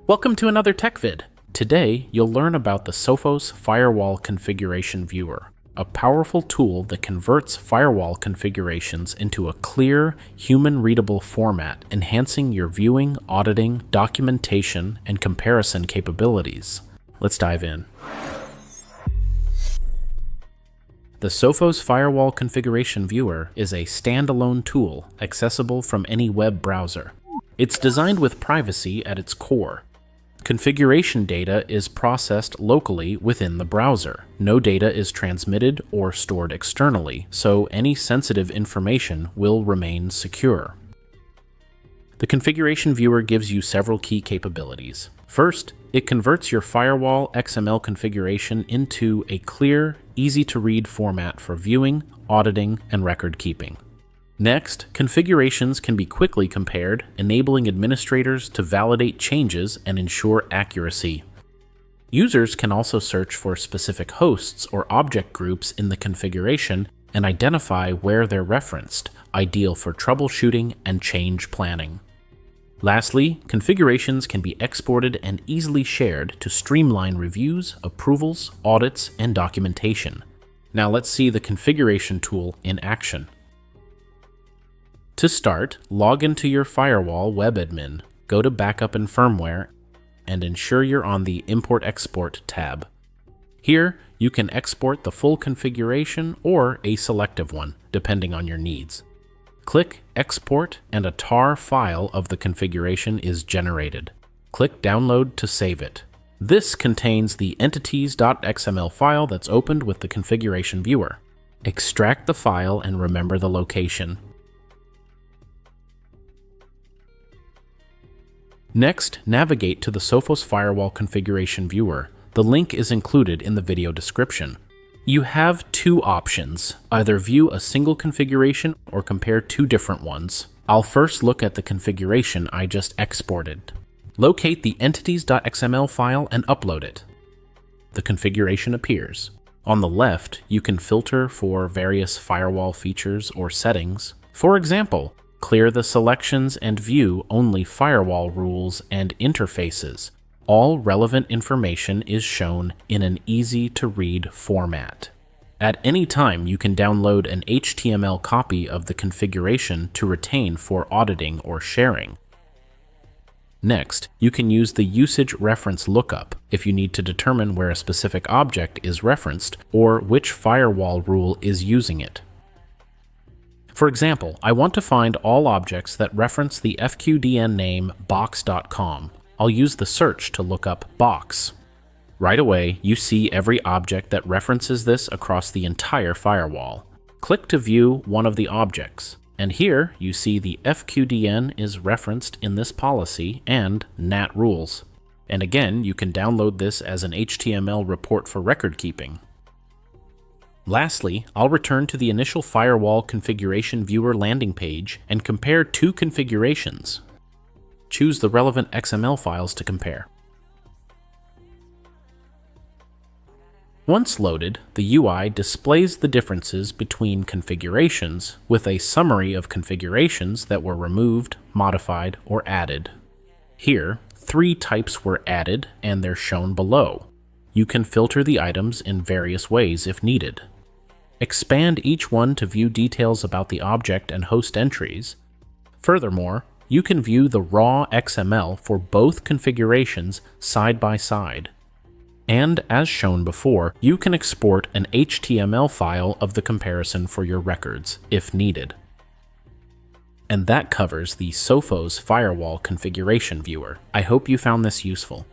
Welcome to another tech vid. Today, you'll learn about the Sophos Firewall Configuration Viewer, a powerful tool that converts firewall configurations into a clear, human-readable format, enhancing your viewing, auditing, documentation, and comparison capabilities. Let's dive in. The Sophos Firewall Configuration Viewer is a standalone tool accessible from any web browser. It's designed with privacy at its core. Configuration data is processed locally within the browser. No data is transmitted or stored externally, so any sensitive information will remain secure. The Configuration Viewer gives you several key capabilities. First, it converts your firewall XML configuration into a clear, easy-to-read format for viewing, auditing, and record keeping. Next, configurations can be quickly compared, enabling administrators to validate changes and ensure accuracy. Users can also search for specific hosts or object groups in the configuration and identify where they're referenced, ideal for troubleshooting and change planning. Lastly, configurations can be exported and easily shared to streamline reviews, approvals, audits, and documentation. Now let's see the configuration tool in action. To start, log into your firewall web admin, go to Backup and Firmware, and ensure you're on the Import-Export tab. Here, you can export the full configuration or a selective one, depending on your needs. Click Export and a tar file of the configuration is generated. Click Download to save it. This contains the entities.xml file that's opened with the configuration viewer. Extract the file and remember the location. Next, navigate to the Sophos Firewall Configuration Viewer. The link is included in the video description. You have two options, either view a single configuration or compare two different ones. I'll first look at the configuration I just exported. Locate the entities.xml file and upload it. The configuration appears. On the left, you can filter for various firewall features or settings. For example, clear the selections and view only firewall rules and interfaces. All relevant information is shown in an easy-to-read format. At any time, you can download an HTML copy of the configuration to retain for auditing or sharing. Next, you can use the usage reference lookup if you need to determine where a specific object is referenced or which firewall rule is using it. For example, I want to find all objects that reference the FQDN name box.com. I'll use the search to look up box. Right away, you see every object that references this across the entire firewall. Click to view one of the objects, and here you see the FQDN is referenced in this policy and NAT rules. And again, you can download this as an HTML report for record keeping. Lastly, I'll return to the initial Firewall Configuration Viewer landing page and compare two configurations. Choose the relevant XML files to compare. Once loaded, the UI displays the differences between configurations with a summary of configurations that were removed, modified, or added. Here, 3 types were added and they're shown below. You can filter the items in various ways if needed. Expand each one to view details about the object and host entries. Furthermore, you can view the raw XML for both configurations side by side. And as shown before, you can export an HTML file of the comparison for your records, if needed. And that covers the Sophos Firewall Configuration Viewer. I hope you found this useful.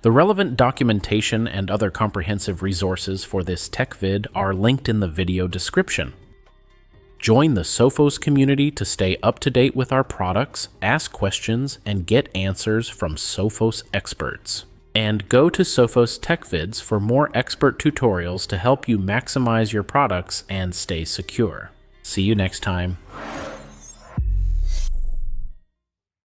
The relevant documentation and other comprehensive resources for this tech vid are linked in the video description. Join the Sophos community to stay up to date with our products, ask questions, and get answers from Sophos experts. And go to Sophos TechVids for more expert tutorials to help you maximize your products and stay secure. See you next time.